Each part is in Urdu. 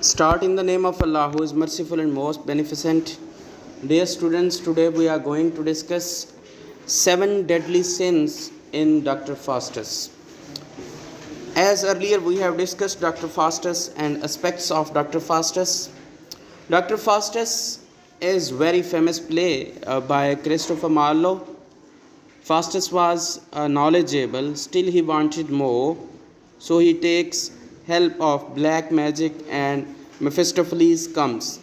Start in the name of Allah, who is merciful and most beneficent. Dear students, today we are going to discuss 7 deadly sins in Dr. Faustus. As earlier we have discussed Dr. Faustus and aspects of Dr. Faustus. Dr. Faustus is very famous play by Christopher Marlowe. Faustus was knowledgeable, still he wanted more, so he takes help of black magic and Mephistopheles comes.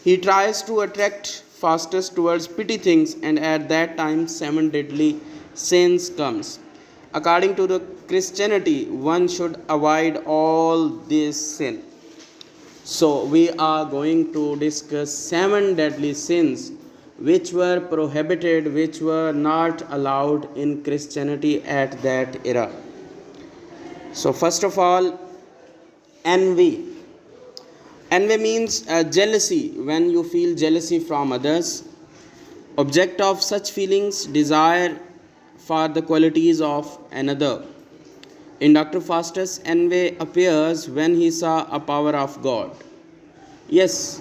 He tries to attract Faustus towards petty things, and at that time 7 deadly sins comes. According to the Christianity, one should avoid all these sins. So we are going to discuss 7 deadly sins which were prohibited, which were not allowed in Christianity at that era. So first of all, envy. Envy means jealousy, when you feel jealousy from others. Object of such feelings, desire for the qualities of another. In Dr. Faustus, envy appears when he saw a power of God. Yes,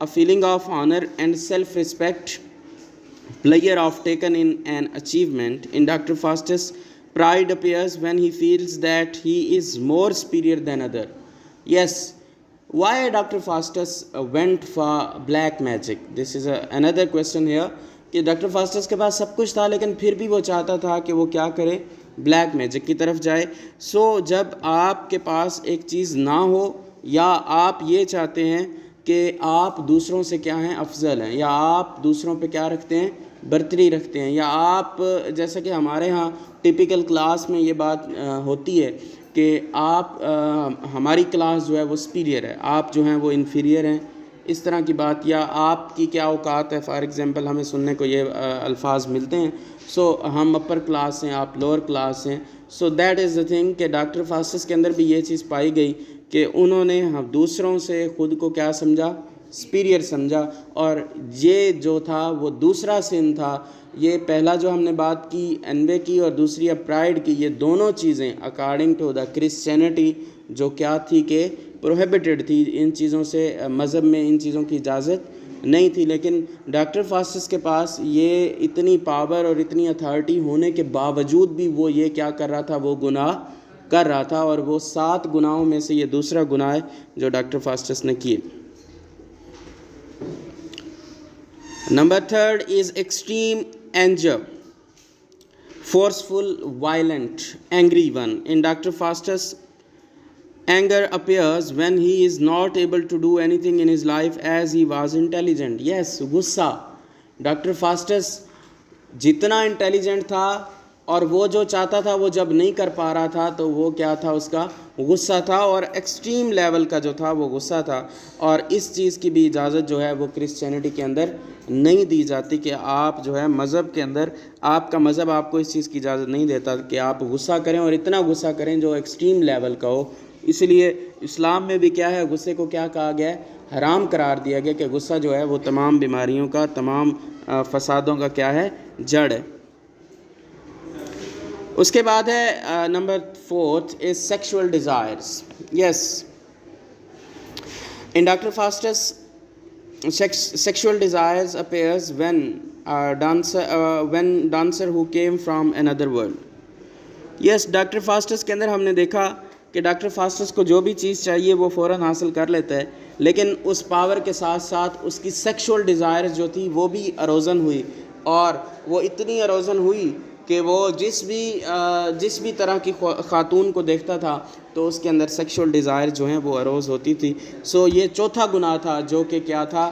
a feeling of honor and self-respect, pleasure of taken in an achievement. In Dr. Faustus, pride appears when he feels that he is more superior than other. Yes, why Dr. Faustus went for black magic? This is another question here کہ ڈاکٹر فاسٹس کے پاس سب کچھ تھا لیکن پھر بھی وہ چاہتا تھا کہ وہ کیا کرے, بلیک میجک کی طرف جائے. سو جب آپ کے پاس ایک چیز نہ ہو یا آپ یہ چاہتے ہیں کہ آپ دوسروں سے کیا ہیں, افضل ہیں, یا آپ دوسروں پہ کیا رکھتے ہیں, برتری رکھتے ہیں, یا آپ جیسا کہ ہمارے ہاں ٹپیکل کلاس میں یہ بات ہوتی ہے کہ آپ ہماری کلاس جو ہے وہ سپیریئر ہے, آپ جو ہیں وہ انفیریئر ہیں, اس طرح کی بات, یا آپ کی کیا اوقات ہے. فار ایگزامپل ہمیں سننے کو یہ الفاظ ملتے ہیں, سو ہم اپر کلاس ہیں, آپ لوور کلاس ہیں. So that is the thing کہ ڈاکٹر فاسٹس کے اندر بھی یہ چیز پائی گئی کہ انہوں نے دوسروں سے خود کو کیا سمجھا, سپیریئر سمجھا. اور یہ جو تھا وہ دوسرا سن تھا. یہ پہلا جو ہم نے بات کی انوے کی اور دوسری پرائڈ کی, یہ دونوں چیزیں اکارڈنگ ٹو دا کرسچینٹی جو کیا تھی کہ پروہیبٹڈ تھی, ان چیزوں سے مذہب میں ان چیزوں کی اجازت نہیں تھی. لیکن ڈاکٹر فاسٹس کے پاس یہ اتنی پاور اور اتنی اتھارٹی ہونے کے باوجود بھی وہ یہ کیا کر رہا تھا, وہ گناہ کر رہا تھا. اور وہ 7 گناہوں میں سے یہ دوسرا گناہ ہے جو ڈاکٹر فاسٹس نے کیے. Number 3 is extreme anger, forceful, violent, angry one. In Dr. Faustus, anger appears when he is not able to do anything in his life as he was intelligent. Yes, غصہ. ڈاکٹر فاسٹس جتنا انٹیلیجنٹ تھا اور وہ جو چاہتا تھا وہ جب نہیں کر پا رہا تھا تو وہ کیا تھا, اس کا غصہ تھا, اور ایکسٹریم لیول کا جو تھا وہ غصہ تھا. اور اس چیز کی بھی اجازت جو ہے وہ کرسچینٹی کے اندر نہیں دی جاتی کہ آپ جو ہے مذہب کے اندر, آپ کا مذہب آپ کو اس چیز کی اجازت نہیں دیتا کہ آپ غصہ کریں اور اتنا غصہ کریں جو ایکسٹریم لیول کا ہو. اس لیے اسلام میں بھی کیا ہے, غصے کو کیا کہا گیا ہے, حرام قرار دیا گیا کہ غصہ جو ہے وہ تمام بیماریوں کا, تمام فسادوں کا کیا ہے, جڑ ہے. اس کے بعد ہے number 4 is sexual desires. Yes, In Dr. Faustus, sexual desires appears when dancer who came from another world. Yes, doctor فاسٹس کے اندر ہم نے دیکھا کہ ڈاکٹر فاسٹس کو جو بھی چیز چاہیے وہ فوراً حاصل کر لیتا ہے، لیکن اس پاور کے ساتھ ساتھ اس کی سیکشول ڈیزائرز جو تھی وہ بھی اروزن ہوئی، اور وہ اتنی اروزن ہوئی کہ وہ جس بھی طرح کی خاتون کو دیکھتا تھا تو اس کے اندر سیکشول ڈیزائر جو ہیں وہ اروز ہوتی تھی. سو یہ چوتھا گناہ تھا جو کہ کیا تھا،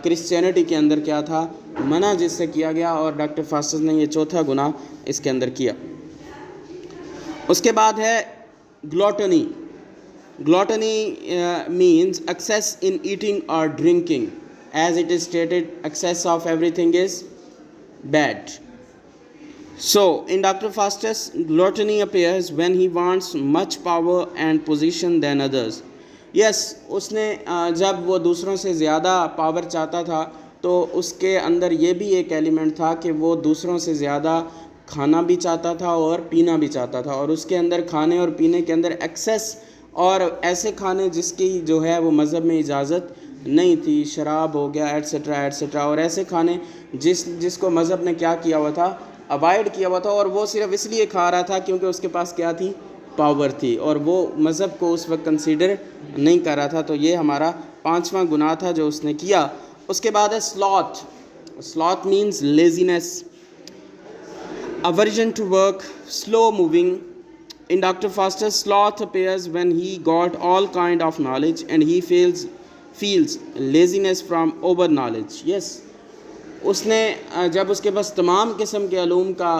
کرسچینٹی کے اندر کیا تھا، منع جس سے کیا گیا، اور ڈاکٹر فاسٹس نے یہ چوتھا گناہ اس کے اندر کیا. اس کے بعد ہے گلوٹنی. گلوٹنی means excess in eating or drinking. As it is stated, excess of everything is bad. So, in Dr. Faustus, gluttony appears when he wants much power and position than others. Yes, اس نے جب وہ دوسروں سے زیادہ پاور چاہتا تھا تو اس کے اندر یہ بھی ایک ایلیمنٹ تھا کہ وہ دوسروں سے زیادہ کھانا بھی چاہتا تھا اور پینا بھی چاہتا تھا، اور اس کے اندر کھانے اور پینے کے اندر ایکسیس، اور ایسے کھانے جس کی جو ہے وہ مذہب میں اجازت نہیں تھی، شراب ہو گیا ایٹسٹرا ایٹسٹرا، اور ایسے کھانے جس کو مذہب نے کیا کیا ہوا تھا، اوائڈ کیا ہوا تھا، اور وہ صرف اس لیے کھا رہا تھا کیونکہ اس کے پاس کیا تھی، پاور تھی، اور وہ مذہب کو اس وقت کنسیڈر نہیں کر رہا تھا. تو یہ ہمارا 5واں گناہ تھا جو اس نے کیا. اس کے بعد ہے sloth. Sloth means laziness, aversion to work, slow moving. In Dr. Faustus, sloth appears when he got all kind of knowledge and he feels laziness from over knowledge. Yes, اس نے جب اس کے پاس تمام قسم کے علوم کا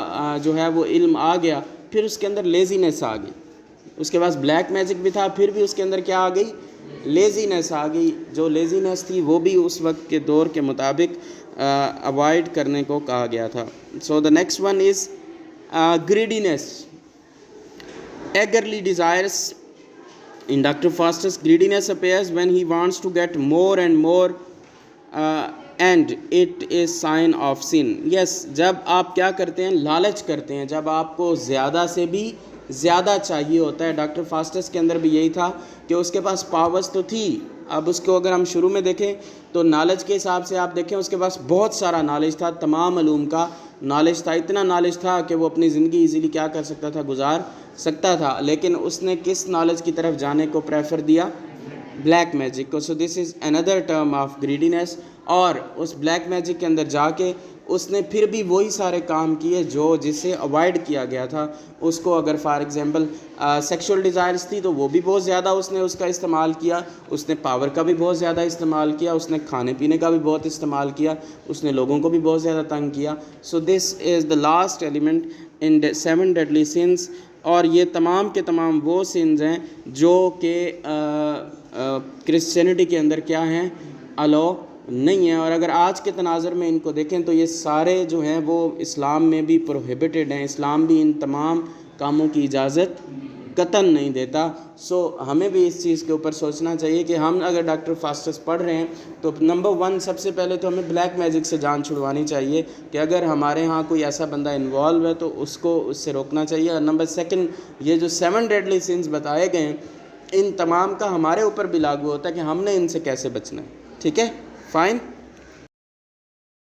جو ہے وہ علم آ گیا، پھر اس کے اندر لیزینس آ گئی. اس کے پاس بلیک میجک بھی تھا، پھر بھی اس کے اندر کیا آ گئی، لیزینس آ گئی. جو لیزینس تھی وہ بھی اس وقت کے دور کے مطابق اوائڈ کرنے کو کہا گیا تھا. So the next one is greediness. Eagerly desires. In Dr. Faustus, greediness appears when he wants to get more and more and it is sign of sin. Yes, جب آپ کیا کرتے ہیں، لالچ کرتے ہیں، جب آپ کو زیادہ سے بھی زیادہ چاہیے ہوتا ہے. ڈاکٹر فاسٹس کے اندر بھی یہی تھا کہ اس کے پاس پاورز تو تھی. اب اس کو اگر ہم شروع میں دیکھیں تو نالج کے حساب سے آپ دیکھیں اس کے پاس بہت سارا نالج تھا، تمام علوم کا نالج تھا، اتنا نالج تھا کہ وہ اپنی زندگی ایزیلی کیا کر سکتا تھا، گزار سکتا تھا. لیکن اس نے کس نالج کی طرف جانے کو پریفر دیا، بلیک میجک کو. سو this is another term of گریڈینس. اور اس بلیک میجک کے اندر جا کے اس نے پھر بھی وہی سارے کام کیے جسے اوائڈ کیا گیا تھا. اس کو اگر فار ایگزامپل سیکشول ڈیزائرز تھی تو وہ بھی بہت زیادہ اس نے اس کا استعمال کیا، اس نے پاور کا بھی بہت زیادہ استعمال کیا، اس نے کھانے پینے کا بھی بہت استعمال کیا، اس نے لوگوں کو بھی بہت زیادہ تنگ کیا. So this is the last element in 7 deadly sins. اور یہ تمام کے تمام وہ سنز ہیں جو کہ کرسچینٹی کے اندر کیا ہیں، الاؤ نہیں ہیں. اور اگر آج کے تناظر میں ان کو دیکھیں تو یہ سارے جو ہیں وہ اسلام میں بھی پروہیبٹڈ ہیں. اسلام بھی ان تمام کاموں کی اجازت قطعاً نہیں دیتا. سو ہمیں بھی اس چیز کے اوپر سوچنا چاہیے کہ ہم اگر ڈاکٹر فاسٹس پڑھ رہے ہیں تو نمبر 1 سب سے پہلے تو ہمیں بلیک میجک سے جان چھڑوانی چاہیے کہ اگر ہمارے ہاں کوئی ایسا بندہ انوالو ہے تو اس کو اس سے روکنا چاہیے. اور نمبر 2 یہ جو 7 ڈیڈلی سنز بتائے گئے ہیں ان تمام کا ہمارے اوپر بھی لاگو ہوتا ہے کہ ہم نے ان سے کیسے بچنا ہے. ٹھیک ہے، فائن.